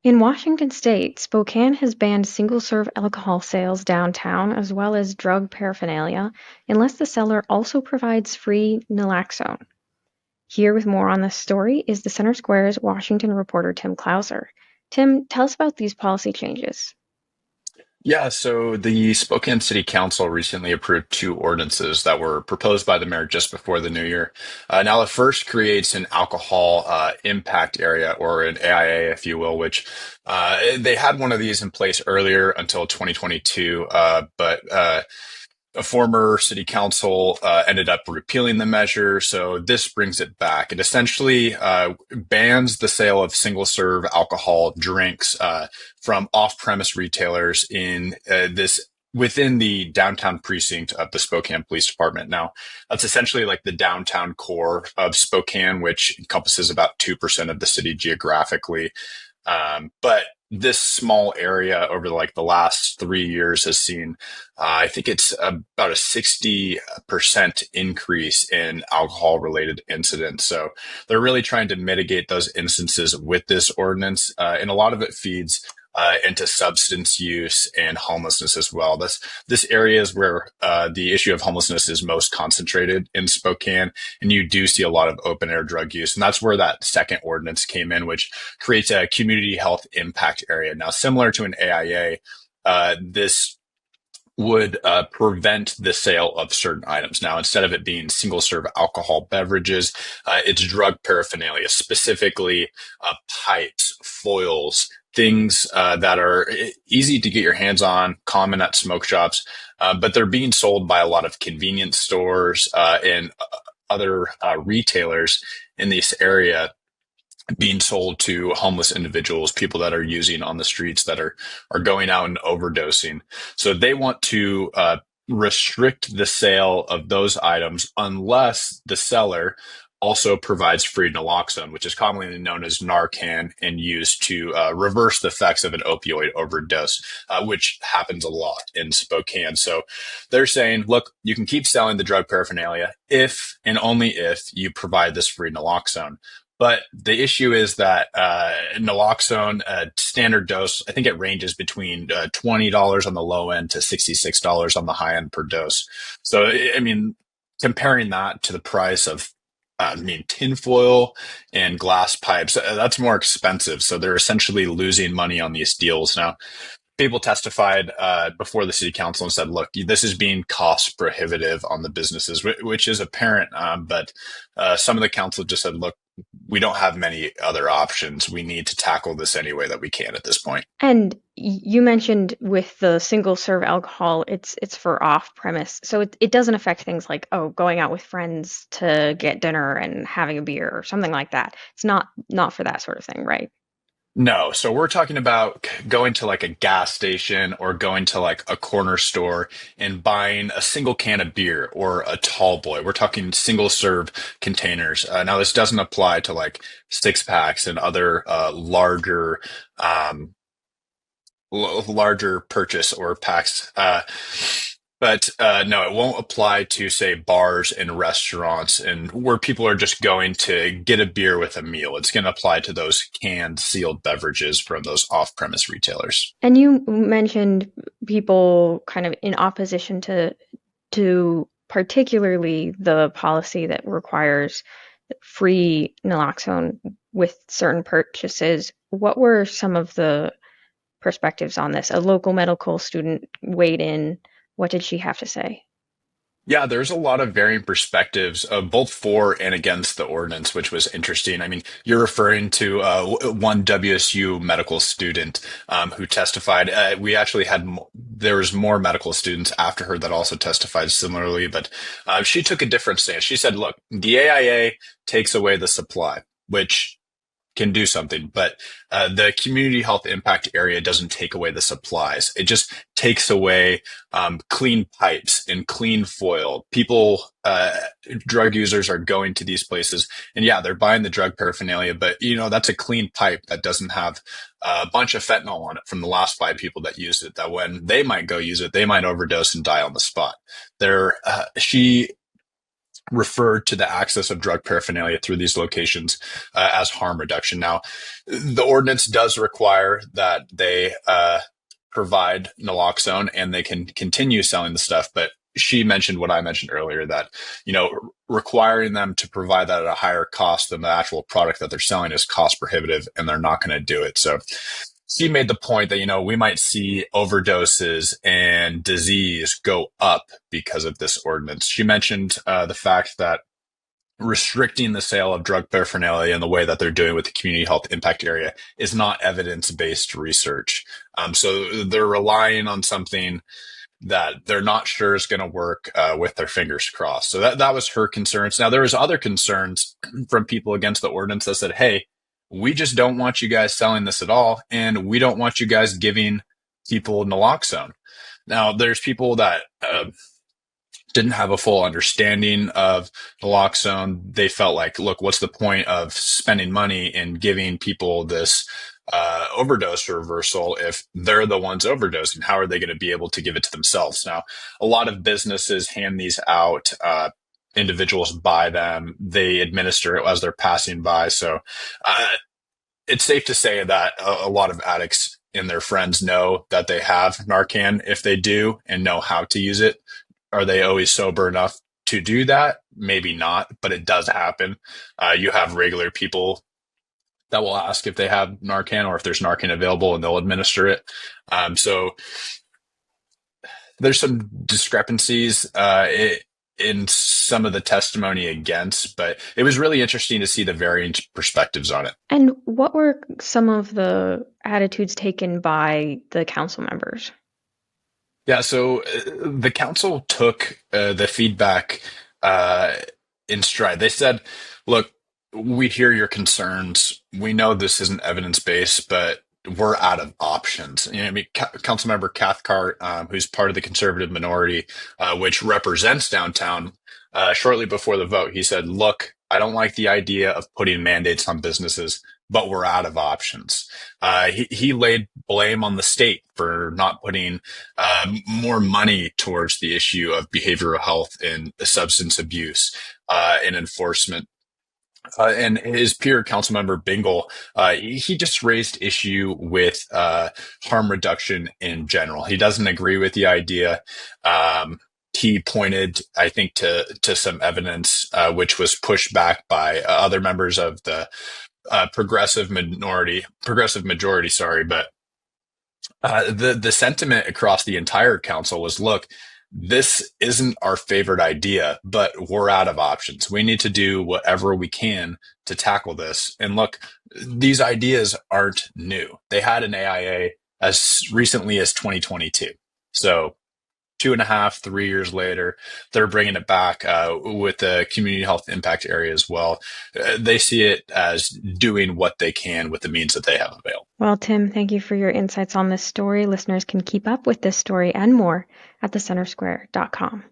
In Washington state, Spokane has banned single-serve alcohol sales downtown as well as drug paraphernalia unless the seller also provides free naloxone. Here with more on this story is the Center Square's Washington reporter Tim Clouser. Tim, tell us about these policy changes. Yeah, so the Spokane City Council recently approved two ordinances that were proposed by the mayor just before the new year. Now, the first creates an alcohol impact area, or an AIA, if you will, which they had one of these in place earlier until 2022, but a former city council ended up repealing the measure, so this brings it back. It essentially bans the sale of single serve alcohol drinks from off premise retailers in this within the downtown precinct of the Spokane Police Department. Now, that's essentially like the downtown core of Spokane, which encompasses about 2% of the city geographically. But this small area over like the last 3 years has seen, I think it's about a 60% increase in alcohol related incidents. So they're really trying to mitigate those instances with this ordinance. And a lot of it feeds into substance use and homelessness as well. This area is where the issue of homelessness is most concentrated in Spokane, and you do see a lot of open air drug use, and that's where that second ordinance came in, which creates a community health impact area. Now, similar to an AIA, this would prevent the sale of certain items. Now, instead of it being single serve alcohol beverages, it's drug paraphernalia, specifically pipes, foils, things that are easy to get your hands on, common at smoke shops, but they're being sold by a lot of convenience stores and other retailers in this area, being sold to homeless individuals, people that are using on the streets, that are going out and overdosing. So they want to restrict the sale of those items unless the seller also provides free naloxone, which is commonly known as Narcan, and used to reverse the effects of an opioid overdose, which happens a lot in Spokane. So they're saying, look, you can keep selling the drug paraphernalia if and only if you provide this free naloxone. But the issue is that naloxone, standard dose, I think it ranges between $20 on the low end to $66 on the high end per dose. So, I mean, comparing that to the price of, tinfoil and glass pipes, that's more expensive. So they're essentially losing money on these deals. Now, people testified before the city council and said, look, this is being cost prohibitive on the businesses, which is apparent. But some of the council just said, look, we don't have many other options. We need to tackle this any way that we can at this point. And you mentioned with the single-serve alcohol, it's for off-premise, so it doesn't affect things like, oh, going out with friends to get dinner and having a beer or something like that. It's not for that sort of thing, right? No, so we're talking about going to like a gas station or going to like a corner store and buying a single can of beer or a tall boy. We're talking single serve containers. Now, this doesn't apply to like six packs and other um, larger purchase or packs. But no, it won't apply to, say, bars and restaurants and where people are just going to get a beer with a meal. It's going to apply to those canned, sealed beverages from those off-premise retailers. And you mentioned people kind of in opposition to particularly the policy that requires free naloxone with certain purchases. What were some of the perspectives on this? A local medical student weighed in. What did she have to say? Yeah, there's a lot of varying perspectives, both for and against the ordinance, which was interesting. I mean, you're referring to one WSU medical student who testified. We actually had there was more medical students after her that also testified similarly, but she took a different stance. She said, "Look, the AIA takes away the supply, which." Can do something, but the community health impact area doesn't take away the supplies. It just takes away clean pipes and clean foil. People, drug users are going to these places, and yeah, they're buying the drug paraphernalia, but that's a clean pipe that doesn't have a bunch of fentanyl on it from the last five people that used it. That when they might go use it, they might overdose and die on the spot. She referred to the access of drug paraphernalia through these locations as harm reduction. Now, the ordinance does require that they provide naloxone and they can continue selling the stuff, but she mentioned what I mentioned earlier, that, requiring them to provide that at a higher cost than the actual product that they're selling is cost prohibitive, and they're not going to do it. So she made the point that, we might see overdoses and disease go up because of this ordinance. She mentioned the fact that restricting the sale of drug paraphernalia in the way that they're doing with the community health impact area is not evidence-based research. So they're relying on something that they're not sure is going to work with their fingers crossed. So that was her concerns. Now, there was other concerns from people against the ordinance that said, hey, we just don't want you guys selling this at all, and we don't want you guys giving people naloxone. Now, there's people that didn't have a full understanding of naloxone. They felt like, look, what's the point of spending money and giving people this overdose reversal if they're the ones overdosing? How are they going to be able to give it to themselves? Now, a lot of businesses hand these out. Individuals buy them. They administer it as they're passing by. So it's safe to say that a lot of addicts and their friends know that they have Narcan if they do and know how to use it. Are they always sober enough to do that? Maybe not, but it does happen. You have regular people that will ask if they have Narcan or if there's Narcan available, and they'll administer it. So there's some discrepancies in some of the testimony against, but it was really interesting to see the varying perspectives on it. And what were some of the attitudes taken by the council members? Yeah, so the council took the feedback in stride. They said, look, we hear your concerns. We know this isn't evidence-based, but we're out of options. Councilmember Cathcart, who's part of the conservative minority, which represents downtown, shortly before the vote, he said, look, I don't like the idea of putting mandates on businesses, but we're out of options. He laid blame on the state for not putting more money towards the issue of behavioral health and substance abuse and enforcement. And his peer, Councilmember Bingle, he just raised issue with harm reduction in general. He doesn't agree with the idea. He pointed, I think, to some evidence which was pushed back by other members of the progressive majority. Sorry, but the sentiment across the entire council was, look, this isn't our favorite idea, but we're out of options. We need to do whatever we can to tackle this. And look, these ideas aren't new. They had an AIA as recently as 2022. So 2.5, 3 years later, they're bringing it back with the community health impact area as well. They see it as doing what they can with the means that they have available. Well, Tim, thank you for your insights on this story. Listeners can keep up with this story and more at thecentersquare.com.